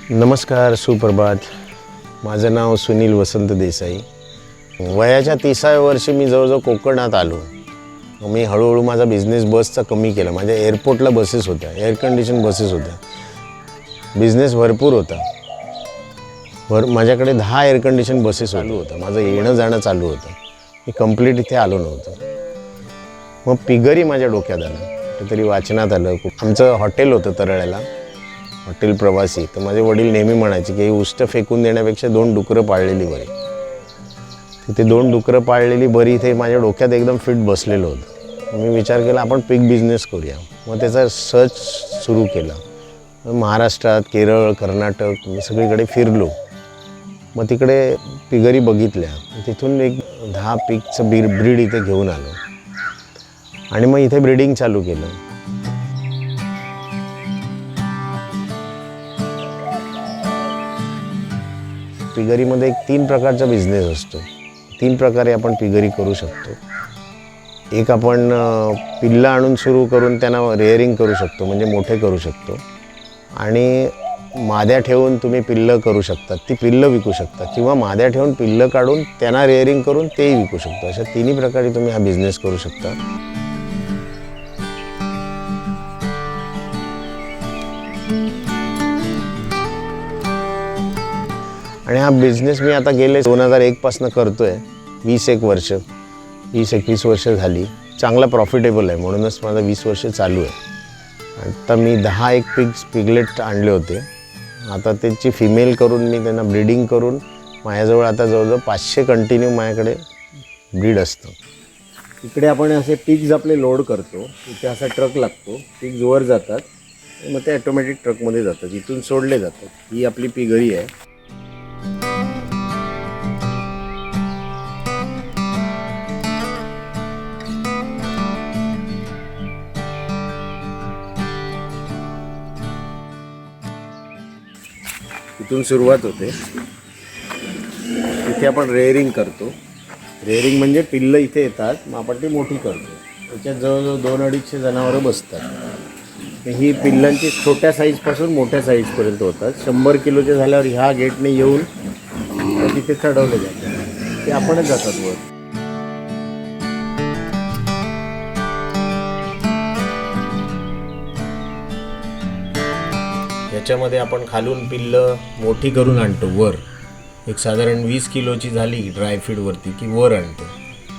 नमस्कार, सुप्रभात. माझं नाव सुनील वसंत देसाई. वयाच्या 30व्या वर्षी मी जवळजवळ कोकणात आलो. मी हळूहळू माझा बिझनेस बसचा कमी केला. माझ्या एअरपोर्टला बसेस होत्या, एअर कंडिशन बसेस होत्या. बिझनेस भरपूर होता. माझ्याकडे 10 एअर कंडिशन बसेस चालू होत्या. माझं येणं जाणं चालू होतं. मी कंप्लीट इथे आलो नव्हतो. मग पिगरी माझ्या डोक्यात आलं, कुठेतरी वाचनात आलं. आमचं हॉटेल होतं तरळ्याला, हॉटेल प्रवासी. तर माझे वडील नेहमी म्हणायचे की उष्ट फेकून देण्यापेक्षा 2 डुकरं पाळलेली बरी. तिथे 2 डुकरं पाळलेली बरी इथे माझ्या डोक्यात एकदम फिट बसलेलं होतं. मी विचार केला आपण पिग बिझनेस करूया. मग त्याचा सर्च सुरू केला. महाराष्ट्रात, केरळ, कर्नाटक मी सगळीकडे फिरलो. मग तिकडे पिगरी बघितल्या. तिथून एक 10 पिगचं ब्रीड इथे घेऊन आलो आणि मग इथे ब्रीडिंग चालू केलं. पिगरीमध्ये 3 प्रकारचा बिझनेस असतो. 3 प्रकारे आपण पिगरी करू शकतो. एक आपण पिल्लं आणून सुरू करून त्यांना रेअरिंग करू शकतो, म्हणजे मोठे करू शकतो. आणि माद्या ठेवून तुम्ही पिल्लं करू शकता, ती पिल्लं विकू शकता. किंवा माद्या ठेवून पिल्लं काढून त्यांना रेअरिंग करून तेही विकू शकतो. अशा 3 प्रकारे तुम्ही हा बिझनेस करू शकता. आणि हा बिझनेस मी आता गेले 2001 पासून करतोय. 20-21 वर्ष झाली. चांगला प्रॉफिटेबल आहे, म्हणूनच माझा 20 वर्ष चालू आहे. आता मी 10 पिगलेट आणले होते. आता त्याची फिमेल करून मी त्यांना ब्रीडिंग करून माझ्याजवळ आता जवळजवळ 500 कंटिन्यू माझ्याकडे ब्रीड असतं. इकडे आपण असे पिग्स आपले लोड करतो. इथे असा ट्रक लागतो. पिग्स वर जातात, मग ते ऑटोमॅटिक ट्रकमध्ये जातात, इथून सोडले जातात. ही आपली पिगरी आहे. इथून सुरुवात होते. इथे आपण रेअरिंग करतो. रेअरिंग म्हणजे पिल्लं इथे येतात, मग आपण ती मोठी करतो. त्याच्यात जवळजवळ 2-250 जनावरं बसतात. ही पिल्लांची छोट्या साईजपासून मोठ्या साईजपर्यंत होतात. 100 किलोचे झाल्यावर ह्या गेटने येऊन तिथे चढवले जातात. ते आपणच जातात वर. याच्यामध्ये आपण खालून पिल्लं मोठी करून आणतो वर. एक साधारण 20 किलोची झाली ड्रायफीडवरती की वर आणतो.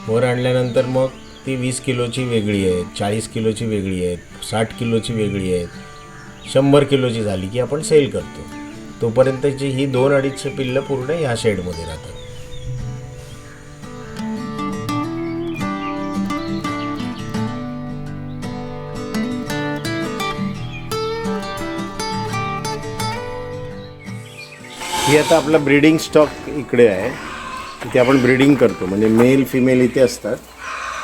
वर आणल्यानंतर मग ती 20 किलोची वेगळी आहेत, 40 किलोची वेगळी आहेत, 60 किलोची वेगळी आहेत, 100 किलोची झाली की आपण सेल करतो. तोपर्यंतची ही 2-250 पिल्लं पूर्ण ह्या शेडमध्ये राहतात. ही आता आपला ब्रीडिंग स्टॉक इकडे आहे. इथे आपण ब्रीडिंग करतो, म्हणजे मेल फिमेल इथे असतात.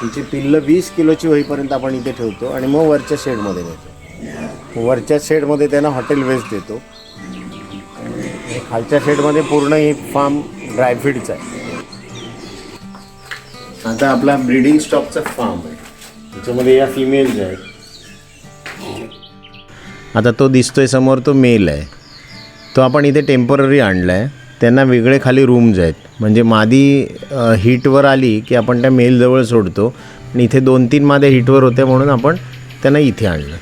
तिची पिल्लं 20 किलोची होईपर्यंत आपण इथे ठेवतो आणि मग वरच्या शेडमध्ये नेतो. वरच्या शेडमध्ये त्यांना हॉटेल वेस्ट देतो. खालच्या शेडमध्ये पूर्ण ही फार्म ड्रायफीडचा आहे. आता आपला ब्रीडिंग स्टॉकचा फार्म आहे. त्याच्यामध्ये या फिमेल्स आहेत. आता तो दिसतोय समोर, तो मेल आहे. तो आपण इथे टेम्पररी आणला आहे. त्यांना वेगळे खाली रूम्स आहेत, म्हणजे मादी हीटवर आली की आपण त्या मेलजवळ सोडतो. आणि इथे 2-3 माद्या हीटवर होत्या म्हणून आपण त्यांना इथे आणलं.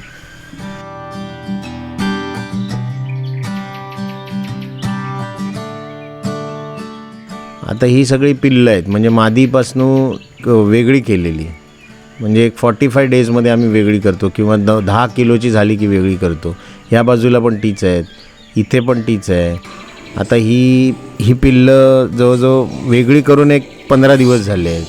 आता ही सगळी पिल्लं आहेत, म्हणजे मादीपासून वेगळी केलेली. म्हणजे एक 45 डेजमध्ये आम्ही वेगळी करतो, किंवा 10 किलोची झाली की वेगळी करतो. ह्या बाजूला पण तीच आहेत, इथे पण तीच आहे. आता ही पिल्लं जवळजवळ वेगळी करून एक 15 दिवस झाले आहेत.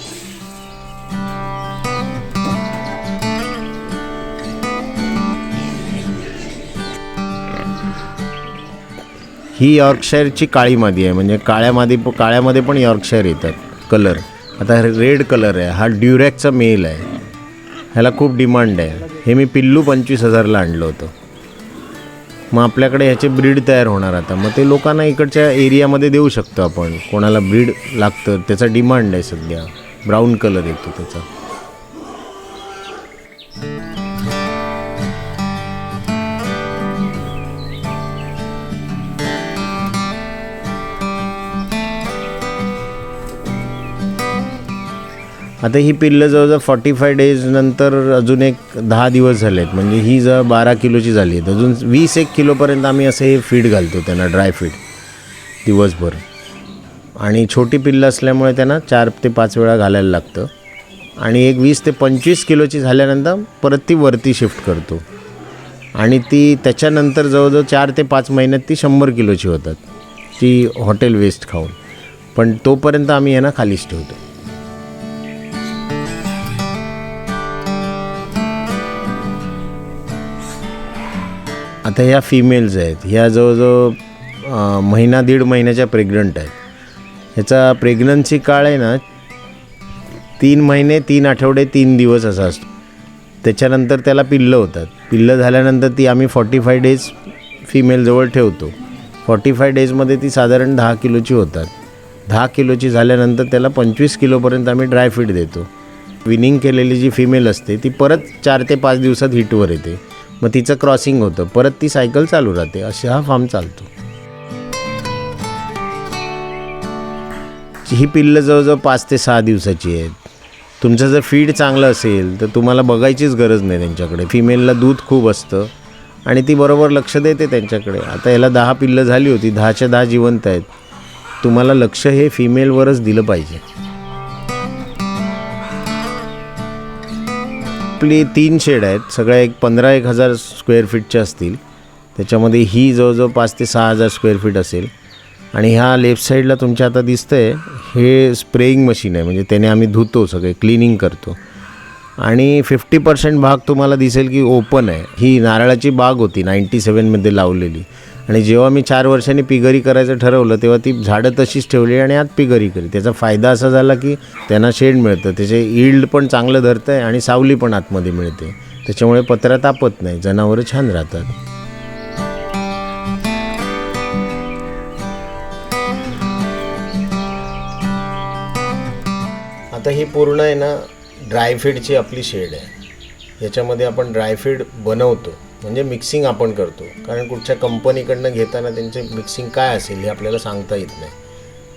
ही यॉर्कशायरची काळी मादी आहे, म्हणजे काळ्यामध्ये पण यॉर्कशायर येतात कलर. आता रेड कलर आहे. हा ड्युरॅकचा मेल आहे. ह्याला खूप डिमांड आहे. हे मी पिल्लू 25,000ला आणलं होतं. मग आपल्याकडे ह्याचे ब्रीड तयार होणार आता. मग ते लोकांना इकडच्या एरियामध्ये देऊ शकतो आपण. कोणाला ब्रीड लागतं, त्याचा डिमांड आहे सध्या. ब्राऊन कलर येतो त्याचा. आता ही पिल्लं जवळजवळ 45 डेज नंतर अजून एक 10 दिवस झाले आहेत, म्हणजे ही जर 12 किलोची झाली आहेत. अजून 20-1 किलोपर्यंत आम्ही असं हे फीड घालतो त्यांना, ड्राय फीड दिवसभर. आणि छोटी पिल्लं असल्यामुळे त्यांना 4 ते 5 वेळा घालायला लागतं. आणि एक 20 ते 25 किलोची झाल्यानंतर परत ती वरती शिफ्ट करतो. आणि ती त्याच्यानंतर जवळजवळ 4 ते 5 महिन्यात ती 100 किलोची होतात, ती हॉटेल वेस्ट खाऊन. पण तोपर्यंत आम्ही यांना खालीच ठेवतो. आता ह्या फिमेल्स आहेत, ह्या जवळजवळ महिना 1.5 महिन्याच्या प्रेग्नंट आहेत. ह्याचा प्रेग्नन्सी काळ आहे ना 3 महिने 3 आठवडे 3 दिवस असा असतो. त्याच्यानंतर त्याला पिल्लं होतात. पिल्लं झाल्यानंतर ती आम्ही 45 डेज फिमेलजवळ ठेवतो. 45 डेजमध्ये ती साधारण 10 किलोची होतात. 10 किलोची झाल्यानंतर त्याला 25 किलोपर्यंत आम्ही ड्राय फीड देतो. विनिंग केलेली जी फिमेल असते ती परत 4 ते 5 दिवसात हिटवर येते. मग तिचं क्रॉसिंग होतं, परत ती सायकल चालू राहते. असे हा फार्म चालतो. ही पिल्लं जवळजवळ 5 ते 6 दिवसाची आहेत. तुमचं जर फीड चांगलं असेल तर तुम्हाला बघायचीच गरज नाही त्यांच्याकडे. फिमेलला दूध खूप असतं आणि ती बरोबर लक्ष देते त्यांच्याकडे. आता याला 10 पिल्लं झाली होती, 10च्या 10 जिवंत आहेत. तुम्हाला लक्ष हे फिमेलवरच दिलं पाहिजे. आपली 3 शेड आहेत, सगळ्या एक 15,000 स्क्वेअर फीटच्या असतील. त्याच्यामध्ये ही जवळजवळ 5 ते 6,000 स्क्वेअर फीट असेल. आणि ह्या लेफ्ट साईडला तुमच्या आता दिसतं आहे हे स्प्रेइंग मशीन आहे, म्हणजे त्याने आम्ही धुतो, सगळे क्लिनिंग करतो. आणि 50% भाग तुम्हाला दिसेल की ओपन आहे. ही नारळाची बाग होती 97मध्ये लावलेली. आणि जेव्हा मी 4 वर्षांनी पिगरी करायचं ठरवलं तेव्हा ती झाडं तशीच ठेवली आणि आत पिगरी केली. त्याचा फायदा असा झाला की त्यांना शेड मिळतं, त्याचे यील्ड पण चांगलं धरतं आहे आणि सावली पण आतमध्ये मिळते. त्याच्यामुळे पत्रा तापत नाही, जनावरं छान राहतात. आता ही पूर्ण आहे ना ड्रायफीडची आपली शेड आहे. याच्यामध्ये आपण ड्रायफीड बनवतो, म्हणजे मिक्सिंग आपण करतो. कारण कुठच्या कंपनीकडनं घेताना त्यांचे मिक्सिंग काय असेल हे आपल्याला सांगता येत नाही.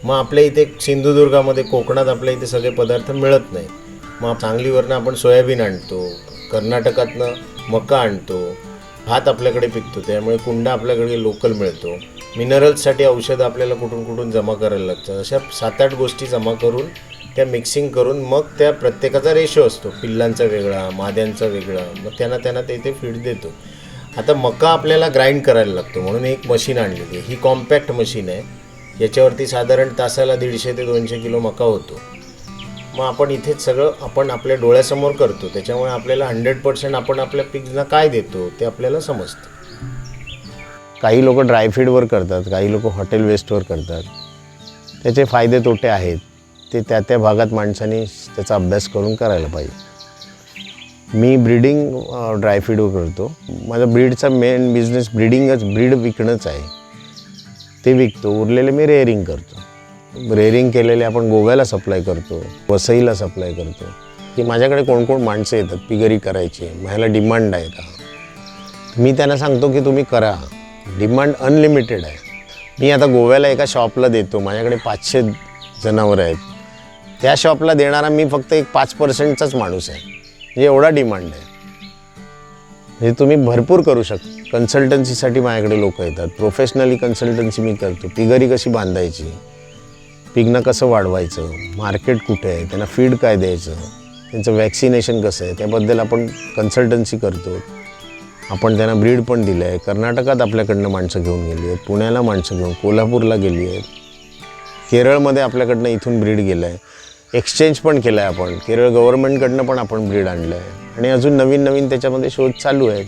मग आपल्या इथे सिंधुदुर्गामध्ये, कोकणात आपल्या इथे सगळे पदार्थ मिळत नाही. मग सांगलीवरनं आपण सोयाबीन आणतो, कर्नाटकातनं मका आणतो, भात आपल्याकडे पिकतो, त्यामुळे कुंडा आपल्याकडे लोकल मिळतो. मिनरल्ससाठी औषधं आपल्याला कुठून कुठून जमा करायला लागतात. अशा 7-8 गोष्टी जमा करून त्या मिक्सिंग करून मग त्या प्रत्येकाचा रेशो असतो, पिल्लांचा वेगळा, माद्यांचा वेगळा. मग त्यांना ते इथे फीड देतो. आता मका आपल्याला ग्राइंड करायला लागतो म्हणून एक मशीन आणलेली आहे. ही कॉम्पॅक्ट मशीन आहे. याच्यावरती साधारण तासाला 150 ते 200 किलो मका होतो. मग आपण इथेच सगळं आपण आपल्या डोळ्यासमोर करतो. त्याच्यामुळे आपल्याला 100% आपण आपल्या पिग्सना काय देतो ते आपल्याला समजतं. काही लोक ड्रायफीडवर करतात, काही लोक हॉटेल वेस्टवर करतात. त्याचे फायदे तोटे आहेत, ते त्या भागात माणसांनी त्याचा अभ्यास करून करायला पाहिजे. मी ब्रीडिंग ड्रायफीडवर करतो. माझा ब्रीडचा मेन बिझनेस ब्रीड विकणंच आहे. ते विकतो. उरलेले मी रेअरिंग करतो. रेअरिंग केलेले आपण गोव्याला सप्लाय करतो, वसईला सप्लाय करतो. की माझ्याकडे कोण कोण माणसं येतात पिगरी करायची, माझ्याला डिमांड आहे का. मी त्यांना सांगतो की तुम्ही करा, डिमांड अनलिमिटेड आहे. मी आता गोव्याला एका शॉपला देतो, माझ्याकडे 500 जनावरं आहेत. त्या शॉपला देणारा मी फक्त एक 5%चाच माणूस आहे, म्हणजे एवढा डिमांड आहे. म्हणजे तुम्ही भरपूर करू शकता. कन्सल्टन्सीसाठी माझ्याकडे लोक येतात. प्रोफेशनली कन्सल्टन्सी मी करतो. पिगरी कशी बांधायची, पिगनं कसं वाढवायचं, मार्केट कुठे आहे, त्यांना फीड काय द्यायचं, त्यांचं वॅक्सिनेशन कसं आहे, त्याबद्दल आपण कन्सल्टन्सी करतो. आपण त्यांना ब्रीड पण दिलं आहे. कर्नाटकात आपल्याकडनं माणसं घेऊन गेली आहेत, पुण्याला माणसं घेऊन, कोल्हापूरला गेली आहेत, केरळमध्ये आपल्याकडनं इथून ब्रीड गेलं आहे. एक्सचेंज पण केलं आहे आपण. केरळ गव्हर्नमेंटकडनं पण आपण ब्रीड आणलं आहे. आणि अजून नवीन त्याच्यामध्ये शोध चालू आहेत,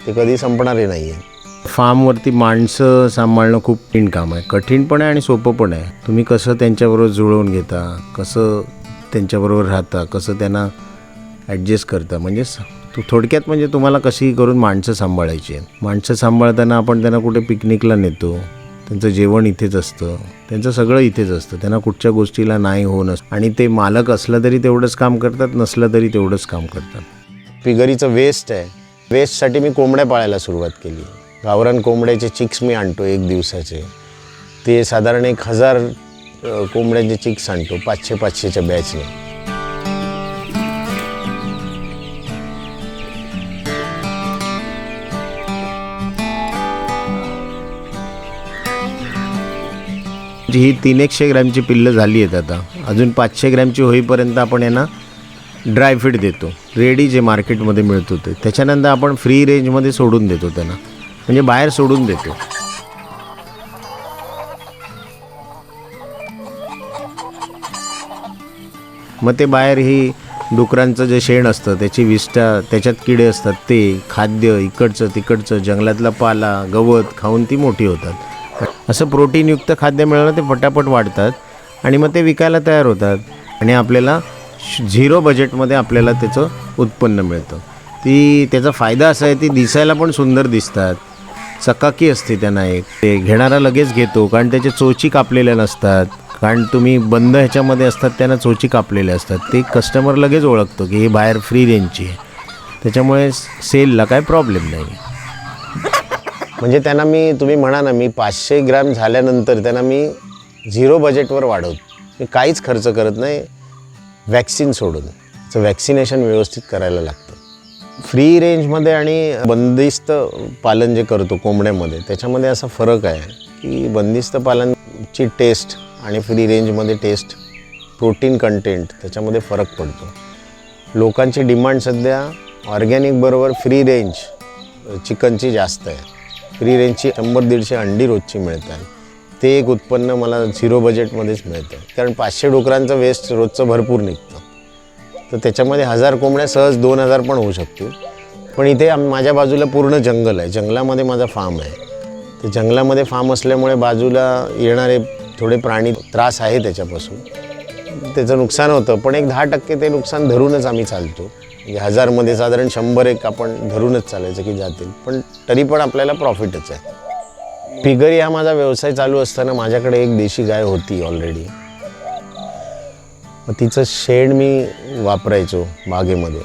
ते कधी संपणारे नाही आहे. फार्मवरती माणसं सांभाळणं खूप कठीण काम आहे. कठीण पण आहे आणि सोपं पण आहे. तुम्ही कसं त्यांच्याबरोबर जुळवून घेता, कसं त्यांच्याबरोबर राहता, कसं त्यांना ॲडजस्ट करता. म्हणजे थोडक्यात म्हणजे तुम्हाला कशी करून माणसं सांभाळायची आहेत. माणसं सांभाळताना आपण त्यांना कुठे पिकनिकला नेतो, त्यांचं जेवण इथेच असतं, त्यांचं सगळं इथेच असतं. त्यांना कुठच्या गोष्टीला नाही हो नसतं. आणि ते मालक असलं तरी तेवढंच काम करतात, नसलं तरी तेवढंच काम करतात. पिगरीचं वेस्ट आहे. वेस्टसाठी मी कोंबड्या पाळायला सुरुवात केली. गावरान कोंबड्याचे चिक्स मी आणतो 1 दिवसाचे. ते साधारण 1000 कोंबड्यांचे चिक्स आणतो 500-500च्या बॅचने. ही 300 ग्रॅमची पिल्लं झाली आहेत आता. अजून 500 ग्रॅमची होईपर्यंत आपण यांना ड्रायफीड देतो, रेडी जे मार्केटमध्ये मिळतो ते. त्याच्यानंतर आपण फ्री रेंजमध्ये सोडून देतो त्यांना, म्हणजे बाहेर सोडून देतो. मग ते बाहेर ही डुकरांचं जे शेण असतं त्याची विष्ठा, त्याच्यात किडे असतात, ते खाद्य इकडचं तिकडचं जंगलातला पाला गवत खाऊन ती मोठी होतात. असं प्रोटीनयुक्त खाद्य मिळालं ते पटापट वाढतात आणि मग ते विकायला तयार होतात आणि आपल्याला 0 बजेटमध्ये आपल्याला त्याचं उत्पन्न मिळतं. त्याचा फायदा असा आहे, ती दिसायला पण सुंदर दिसतात, चकाकी असते त्यांना. एक ते घेणारा लगेच घेतो, कारण त्याचे चोची कापलेल्या नसतात, कारण तुम्ही बंद ह्याच्यामध्ये असतात त्यांना चोची कापलेल्या असतात. ते कस्टमर लगेच ओळखतो की हे बाहेर फ्री रेंजची आहे, त्याच्यामुळे सेलला काय प्रॉब्लेम नाही. म्हणजे त्यांना तुम्ही म्हणा ना, मी 500 ग्रॅम झाल्यानंतर त्यांना मी 0 बजेटवर वाढवतो. मी काहीच खर्च करत नाही, वॅक्सिन सोडून. त्याचं वॅक्सिनेशन व्यवस्थित करायला लागतं. फ्री रेंजमध्ये आणि बंदिस्त पालन जे करतो कोंबड्यामध्ये, त्याच्यामध्ये असा फरक आहे की बंदिस्त पालनची टेस्ट आणि फ्री रेंजमध्ये टेस्ट, प्रोटीन कंटेंट त्याच्यामध्ये फरक पडतो. लोकांची डिमांड सध्या ऑर्गॅनिक बरोबर फ्री रेंज चिकनची जास्त आहे. फ्री रेंजची 100-150 अंडी रोजची मिळतात. ते एक उत्पन्न मला 0 बजेटमध्येच मिळतं, कारण 500 डुकरांचं वेस्ट रोजचं भरपूर निघतं. तर त्याच्यामध्ये 1000 कोंबड्या सहज 2000 पण होऊ शकतील. पण इथे माझ्या बाजूला पूर्ण जंगल आहे, जंगलामध्ये माझा फार्म आहे. तर जंगलामध्ये फार्म असल्यामुळे बाजूला येणारे थोडे प्राणी त्रास आहे त्याच्यापासून, त्याचं नुकसान होतं. पण एक 10% ते नुकसान धरूनच आम्ही चालतो. म्हणजे 1000मध्ये साधारण 100 आपण धरूनच चालायचं की जातील, पण तरी पण आपल्याला प्रॉफिटच आहे. पिगरी हा माझा व्यवसाय चालू असताना माझ्याकडे एक देशी गाय होती ऑलरेडी. मग तिचं शेण मी वापरायचो बागेमध्ये.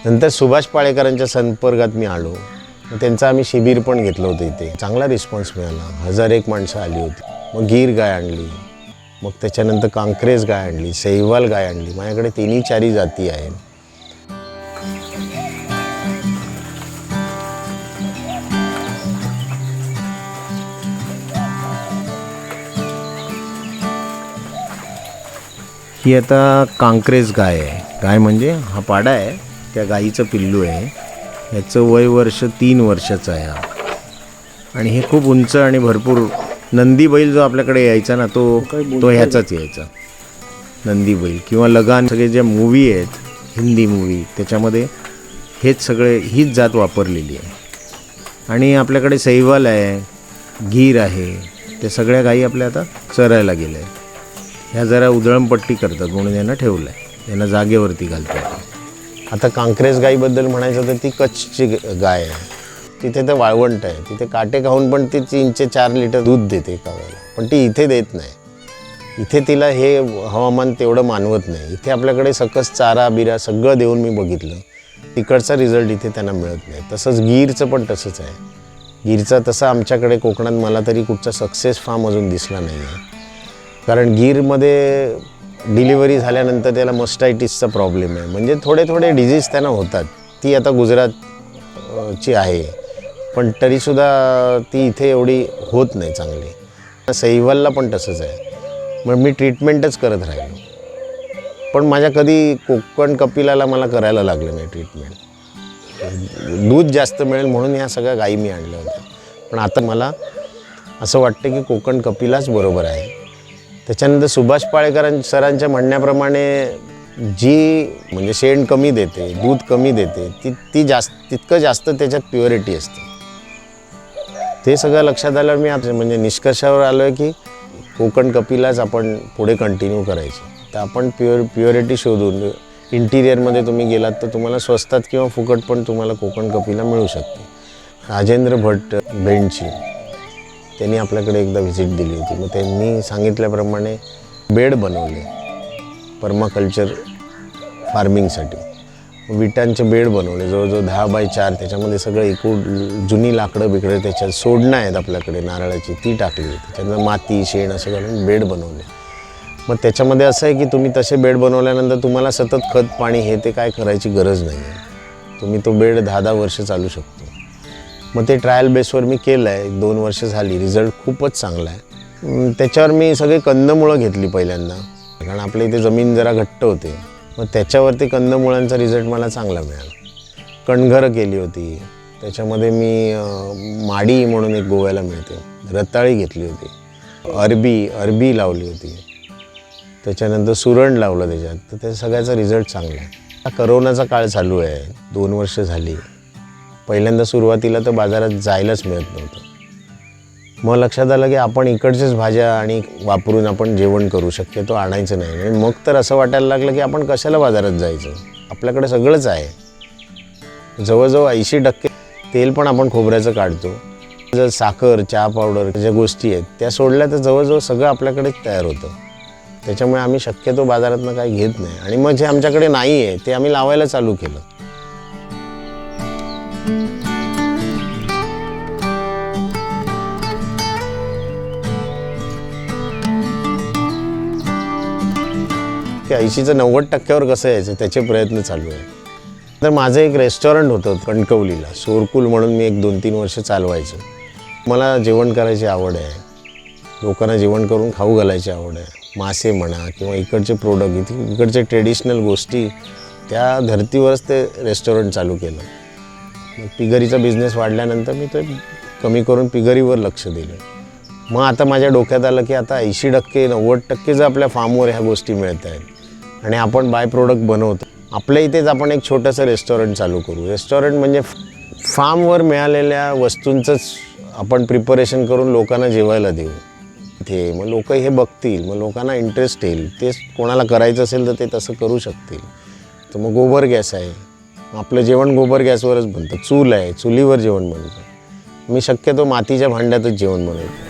नंतर सुभाष पाळेकरांच्या संपर्कात मी आलो. मग त्यांचं आम्ही शिबिर पण घेतलं होतं इथे. चांगला रिस्पॉन्स मिळाला, 1001 माणसं आली होती. मग गीर गाय आणली, मग त्याच्यानंतर कांक्रेज गाय आणली, सैवाल गाय आणली. माझ्याकडे 3-4 जाती आहेत. ही आता कांक्रेज गाय आहे. गाय म्हणजे हा पाडा आहे, त्या गाईचं पिल्लू आहे. ह्याचं वय 3 वर्षाचं आहे हा. आणि हे खूप उंच आणि भरपूर. नंदी बैल जो आपल्याकडे यायचा ना, तो ह्याचाच यायचा, नंदी बैल. किंवा लगान, सगळे जे मूवी आहेत हिंदी मूवी, त्याच्यामध्ये हेच सगळे, हीच जात वापरलेली आहे. आणि आपल्याकडे सैवाल आहे, गीर आहे. ते सगळ्या गायी आपल्या आता चरायला गेल्या आहेत. ह्या जरा उधळमपट्टी करतात म्हणून यांना ठेवलं आहे, यांना जागेवरती घालतात. आता कांक्रेज गाईबद्दल म्हणायचं तर ती कच्छची गाय आहे. तिथे तर वाळवंट आहे, तिथे काटे खाऊन पण ती 3-4 लिटर दूध देते एका वेळेला. पण ती इथे देत नाही. इथे तिला हे हवामान तेवढं मानवत नाही. इथे आपल्याकडे सकस चारा बिरा सगळं देऊन मी बघितलं, तिकडचा रिझल्ट इथे त्यांना मिळत नाही. तसंच गीरचं पण तसंच आहे. गीरचा तसं आमच्याकडे कोकणात मला तरी कुठचा सक्सेस फार्म अजून दिसला नाही आहे. कारण गीरमध्ये डिलिव्हरी झाल्यानंतर त्याला मस्टायटिसचा प्रॉब्लेम आहे. म्हणजे थोडे डिझीज त्यांना होतात. ती आता गुजरातची आहे, पण तरीसुद्धा ती इथे एवढी होत नाही चांगली. सैवालला पण तसंच आहे. मग मी ट्रीटमेंटच करत राहिलो, पण माझ्या कधी कोकण कपिलाला मला करायला लागलं नाही ट्रीटमेंट. दूध जास्त मिळेल म्हणून ह्या सगळ्या गायी मी आणल्या होत्या. पण आता मला असं वाटतं की कोकण कपिलाच बरोबर आहे. त्याच्यानंतर सुभाष पाळेकर सरांच्या म्हणण्याप्रमाणे जी म्हणजे शेण कमी देते, दूध कमी देते, तितकं जास्त त्याच्यात प्युरिटी असते. ते सगळं लक्षात आल्यावर मी म्हणजे निष्कर्षावर आलो आहे की कोकण कपिलाच आपण पुढे कंटिन्यू करायची. तर आपण प्युरिटी शोधून इंटिरियरमध्ये तुम्ही गेलात तर तुम्हाला स्वस्तात किंवा फुकट पण तुम्हाला कोकण कपिला मिळू शकते. राजेंद्र भट्ट बेंडची, त्यांनी आपल्याकडे एकदा व्हिजिट दिली होती. मग त्यांनी सांगितल्याप्रमाणे बेड बनवले पर्माकल्चर फार्मिंगसाठी. विटांचे बेड बनवले जवळजवळ 10x4. त्याच्यामध्ये सगळं एकूण जुनी लाकडं बिकडं त्याच्यात सोडणं आहेत आपल्याकडे नारळाची, ती टाकली. त्याच्यानंतर माती शेण असं घालून बेड बनवले. मग त्याच्यामध्ये असं आहे की तुम्ही तसे बेड बनवल्यानंतर तुम्हाला सतत खत पाणी हे ते काय करायची गरज नाही आहे. तुम्ही तो बेड 10-10 वर्ष चालू शकतो. मग ते ट्रायल बेसवर मी केलं आहे. 2 वर्ष झाली, रिझल्ट खूपच चांगला आहे. त्याच्यावर मी सगळे कंदमुळं घेतली पहिल्यांदा, कारण आपल्या इथे जमीन जरा घट्ट होते. मग त्याच्यावरती कंदमुळांचा रिझल्ट मला चांगला मिळाला. कणघरं केली होती, त्याच्यामध्ये मी माडी म्हणून एक गोव्याला मिळते, रताळी घेतली होती, अरबी लावली होती, त्याच्यानंतर सुरण लावलं त्याच्यात. तर त्या सगळ्याचा रिझल्ट चांगला आहे. हा करोनाचा काळ चालू आहे, 2 वर्ष झाली. पहिल्यांदा सुरुवातीला तर बाजारात जायलाच मिळत नव्हतं. मग लक्षात आलं की आपण इकडच्याच भाज्या आणि वापरून आपण जेवण करू, शक्यतो आणायचं नाही. आणि मग तर असं वाटायला लागलं की आपण कशाला बाजारात जायचं, आपल्याकडे सगळंच आहे. जवळजवळ 80% तेल पण आपण खोबऱ्याचं काढतो. जर साखर, चहा पावडर ज्या गोष्टी आहेत त्या सोडल्या तर जवळजवळ सगळं आपल्याकडेच तयार होतं. त्याच्यामुळे आम्ही शक्यतो बाजारातनं काही घेत नाही. आणि मग जे आमच्याकडे नाही आहे ते आम्ही लावायला चालू केलं. की 80चं 90%वर कसं यायचं त्याचे प्रयत्न चालू आहे. तर माझं एक रेस्टॉरंट होतं कणकवलीला, सोरकुल म्हणून. मी एक 2-3 वर्ष चालवायचो. मला जेवण करायची आवड आहे, लोकांना जेवण करून खाऊ घालायची आवड आहे. मासे म्हणा किंवा इकडचे प्रोडक्ट, इकडचे ट्रेडिशनल गोष्टी, त्या धर्तीवरच ते रेस्टॉरंट चालू केलं. मग पिगरीचा बिझनेस वाढल्यानंतर मी ते कमी करून पिगरीवर लक्ष दिलं. मग आता माझ्या डोक्यात आलं की आता 80% 90% जर आपल्या फार्मवर ह्या गोष्टी मिळत आहेत आणि आपण बाय प्रोडक्ट बनवतो, आपल्या इथेच आपण एक छोटंसं रेस्टॉरंट चालू करू. रेस्टॉरंट म्हणजे फार्मवर मिळालेल्या वस्तूंचंच आपण प्रिपरेशन करून लोकांना जेवायला देऊ इथे. मग लोक हे बघतील, मग लोकांना इंटरेस्ट येईल. ते कोणाला करायचं असेल तर ते तसं करू शकतील. तर मग गोबर गॅस आहे, आपलं जेवण गोबर गॅसवरच बनतं. चूल आहे, चुलीवर जेवण बनतं. मी शक्यतो मातीच्या भांड्यातच जेवण बनवतो.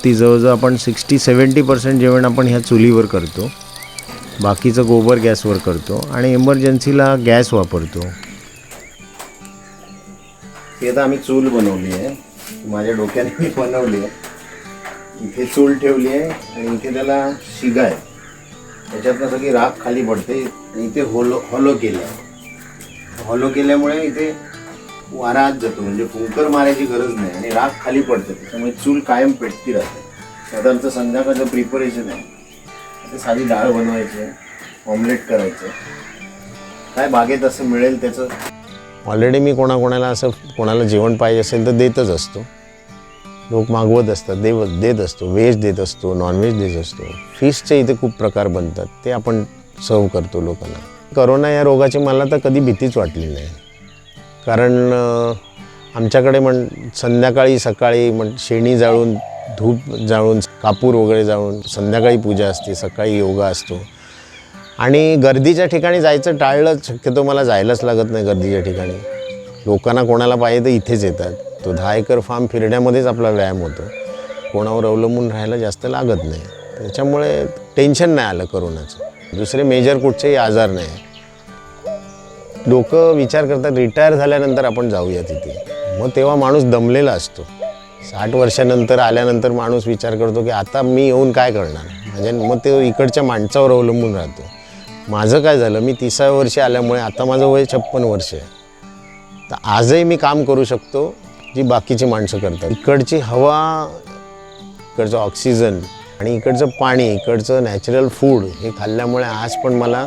ती जवळजवळ आपण 60-70% जेवण आपण ह्या चुलीवर करतो, बाकीचं गोबर गॅसवर करतो आणि इमर्जन्सीला गॅस वापरतो. हे आता आम्ही चूल बनवली आहे, माझ्या डोक्याने मी बनवली आहे. इथे चूल ठेवली आहे आणि इथे त्याला शिगा आहे, त्याच्यातनं सगळी राख खाली पडते. आणि इथे हॉलो केलं आहे. हॉलो केल्यामुळे इथे वारा आत जातो, म्हणजे फुंकर मारायची गरज नाही आणि राख खाली पडते. त्याच्यामुळे चूल कायम पेटती राहते. साधारणतः संध्याकाळचं प्रिपरेशन आहे. ते साधी डाळ बनवायची आहे, ऑमलेट करायचं, काय बागेत असं मिळेल त्याचं. ऑलरेडी मी कोणाला कोणाला जेवण पाहिजे असेल तर देतच असतो. लोक मागवत असतात, देत असतो. व्हेज देत असतो, नॉनव्हेज देत असतो. फिशचे इथे खूप प्रकार बनतात, ते आपण सर्व करतो लोकांना. करोना या रोगाची मला तर कधी भीतीच वाटली नाही, कारण आमच्याकडे संध्याकाळी सकाळी शेणी जाळून, धूप जाळून, कापूर वगैरे जाळून संध्याकाळी पूजा असते, सकाळी योगा असतो. आणि गर्दीच्या ठिकाणी जायचं टाळलं. शक्यतो मला जायलाच लागत नाही गर्दीच्या ठिकाणी. लोकांना कोणाला पाहिजे तर इथेच येतात. तो 10 एकर फार्म फिरण्यामध्येच आपला व्यायाम होतो, कोणावर अवलंबून राहायला जास्त लागत नाही. त्याच्यामुळे टेन्शन नाही आलं करोनाचं. दुसरे मेजर कुठचेही आजार नाही. लोक विचार करतात रिटायर झाल्यानंतर आपण जाऊया तिथे. मग तेव्हा माणूस दमलेला असतो. 60 वर्षानंतर आल्यानंतर माणूस विचार करतो की आता मी येऊन काय करणार. मग ते इकडच्या माणसावर अवलंबून राहतो. माझं काय झालं, मी 30व्या वर्षी आल्यामुळे आता माझं वय 56 वर्ष आहे. तर आजही मी काम करू शकतो जी बाकीची माणसं करतात. इकडची हवा, इकडचं ऑक्सिजन आणि इकडचं पाणी, इकडचं नॅचरल फूड हे खाल्ल्यामुळे आज पण मला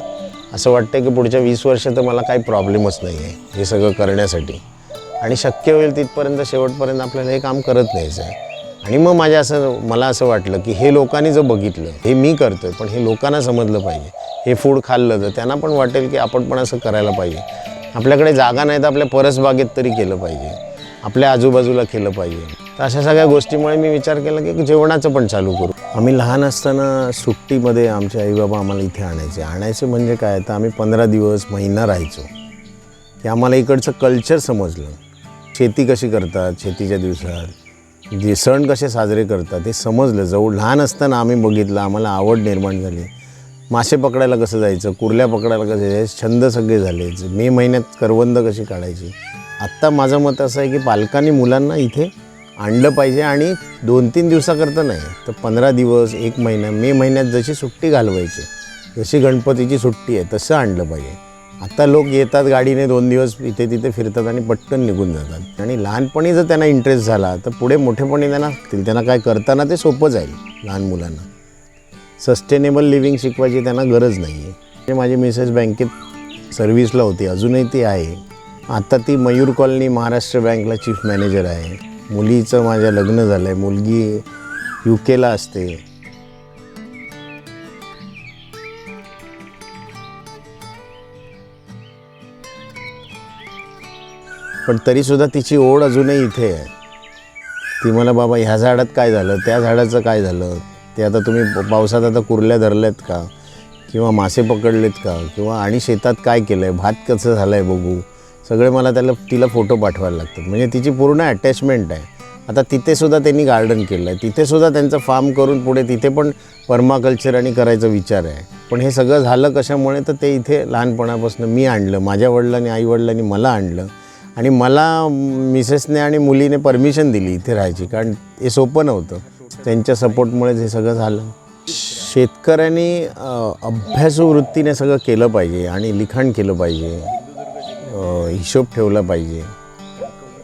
असं वाटतं की पुढच्या 20 वर्ष तर मला काही प्रॉब्लेमच नाही आहे हे सगळं करण्यासाठी. आणि शक्य होईल तिथपर्यंत शेवटपर्यंत आपल्याला हे काम करत न्यायचं आहे. आणि मग मला असं वाटलं की हे लोकांनी जर बघितलं, हे मी करतो आहे पण हे लोकांना समजलं पाहिजे. हे फूड खाल्लं तर त्यांना पण वाटेल की आपण पण असं करायला पाहिजे. आपल्याकडे जागा नाही तर आपल्या परसबागेत तरी केलं पाहिजे, आपल्या आजूबाजूला केलं पाहिजे. तर अशा सगळ्या गोष्टीमुळे मी विचार केला की जेवणाचं पण चालू करू. आम्ही लहान असताना सुट्टीमध्ये आमचे आईबाबा आम्हाला इथे आणायचे म्हणजे काय, तर आम्ही 15 दिवस, महिना राहायचो. की आम्हाला इकडचं कल्चर समजलं. शेती कशी करतात, शेतीच्या दिवसात जे सण कसे साजरे करतात हे समजलं. जवळ लहान असताना आम्ही बघितलं, आम्हाला आवड निर्माण झाली. मासे पकडायला कसं जायचं, कुर्ल्या पकडायला कसं जायचं, छंद सगळे झाले. मे महिन्यात करवंद कशी काढायची. आत्ता माझं मत असं आहे की पालकांनी मुलांना इथे आणलं पाहिजे. आणि 2-3 दिवसाकरता नाही तर 15 दिवस, 1 महिना, मे महिन्यात जशी सुट्टी घालवायची, जशी गणपतीची सुट्टी आहे तसं आणलं पाहिजे. आता लोक येतात गाडीने 2 दिवस इथे तिथे फिरतात आणि पटकन निघून जातात. आणि लहानपणी जर त्यांना इंटरेस्ट झाला तर पुढे मोठेपणी त्यांना काय करताना ते सोपं जाईल. लहान मुलांना सस्टेनेबल लिव्हिंग शिकवायची त्यांना गरज नाही आहे. माझी मिसेस बँकेत सर्व्हिसला होती, अजूनही ती आहे. आता ती मयूर कॉलनी महाराष्ट्र बँकला चीफ मॅनेजर आहे. मुलीचं माझ्या लग्न झालं आहे, मुलगी UK ला असते. पण तरीसुद्धा तिची ओढ अजूनही इथे आहे. ती मला बाबा ह्या झाडात काय झालं, त्या झाडाचं काय झालं, ते आता तुम्ही पावसात आता कुर्ल्या धरल्यात का, किंवा मासे पकडलेत का, किंवा आणि शेतात काय केलं आहे, भात कसं झालं आहे बघू, सगळे मला तिला फोटो पाठवायला लागतात. म्हणजे तिची पूर्ण अटॅचमेंट आहे. आता तिथेसुद्धा त्यांनी गार्डन केलं आहे, तिथेसुद्धा त्यांचं फार्म करून पुढे तिथे पण पर्माकल्चर आणि करायचा विचार आहे. पण हे सगळं झालं कशामुळे, तर ते इथे लहानपणापासून मी आणलं, माझ्या वडिलांनी आईवडिलांनी मला आणलं आणि मला मिसेसने आणि मुलीने परमिशन दिली इथे राहायची, कारण हे सोपं नव्हतं. त्यांच्या सपोर्टमुळेच हे सगळं झालं. शेतकऱ्यांनी अभ्यासू वृत्तीने सगळं केलं पाहिजे आणि लिखाण केलं पाहिजे, हिशोब ठेवला पाहिजे.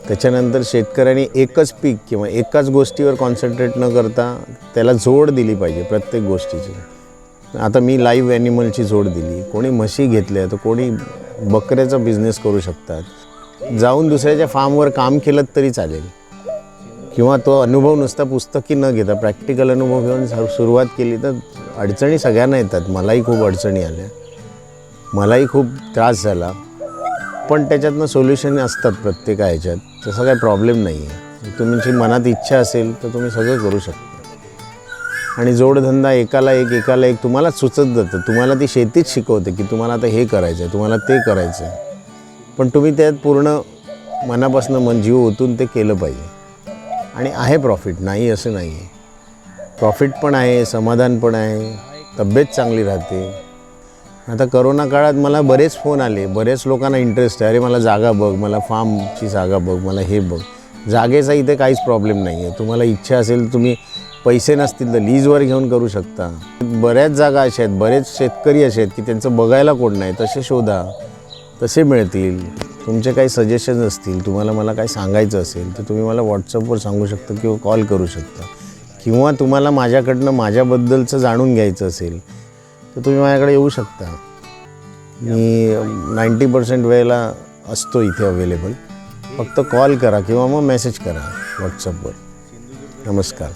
त्याच्यानंतर शेतकऱ्यांनी एकच पीक किंवा एकाच गोष्टीवर कॉन्सन्ट्रेट न करता त्याला जोड दिली पाहिजे प्रत्येक गोष्टीची. आता मी लाईव्ह ॲनिमलची जोड दिली, कोणी म्हशी घेतल्या तर कोणी बकऱ्याचा बिझनेस करू शकतात. जाऊन दुसऱ्याच्या फार्मवर काम केलं तरी चालेल, किंवा तो अनुभव नुसता पुस्तकी न घेता प्रॅक्टिकल अनुभव घेऊन सुरुवात केली तर अडचणी सगळ्यांना येतात. मलाही खूप अडचणी आल्या, मलाही खूप त्रास झाला, पण त्याच्यातनं सोल्युशन असतात प्रत्येक ह्याच्यात. तसं काही प्रॉब्लेम नाही आहे. तुमची मनात इच्छा असेल तर तुम्ही सगळं करू शकता. आणि जोडधंदा एकाला एक तुम्हालाच सुचत जातं. तुम्हाला ती शेतीच शिकवते की तुम्हाला आता हे करायचं आहे, तुम्हाला ते करायचं आहे, पण तुम्ही त्यात पूर्ण मनापासून जीव ओतून ते केलं पाहिजे. आणि आहे प्रॉफिट, नाही असं नाही आहे. प्रॉफिट पण आहे, समाधान पण आहे, तब्येत चांगली राहते. आता करोना काळात मला बरेच फोन आले, बरेच लोकांना इंटरेस्ट आहे. अरे मला जागा बघ, मला फार्मची जागा बघ, मला हे बघ. जागेचा इथे काहीच प्रॉब्लेम नाही आहे. तुम्हाला इच्छा असेल, तुम्ही पैसे नसतील तर लीजवर घेऊन करू शकता. बऱ्याच जागा अशा आहेत, बरेच शेतकरी असे आहेत की त्यांचं बघायला कोण नाही, तसे शोधा, तसे मिळतील. तुमचे काही सजेशन असतील, तुम्हाला मला काही सांगायचं असेल तर तुम्ही मला व्हॉट्सअपवर सांगू शकता किंवा कॉल करू शकता. किंवा तुम्हाला माझ्याकडनं माझ्याबद्दलचं जाणून घ्यायचं असेल तर तुम्ही माझ्याकडे येऊ शकता. मी 90% वेळेला असतो इथे अवेलेबल. फक्त कॉल करा किंवा मग मेसेज करा व्हॉट्सअपवर. नमस्कार.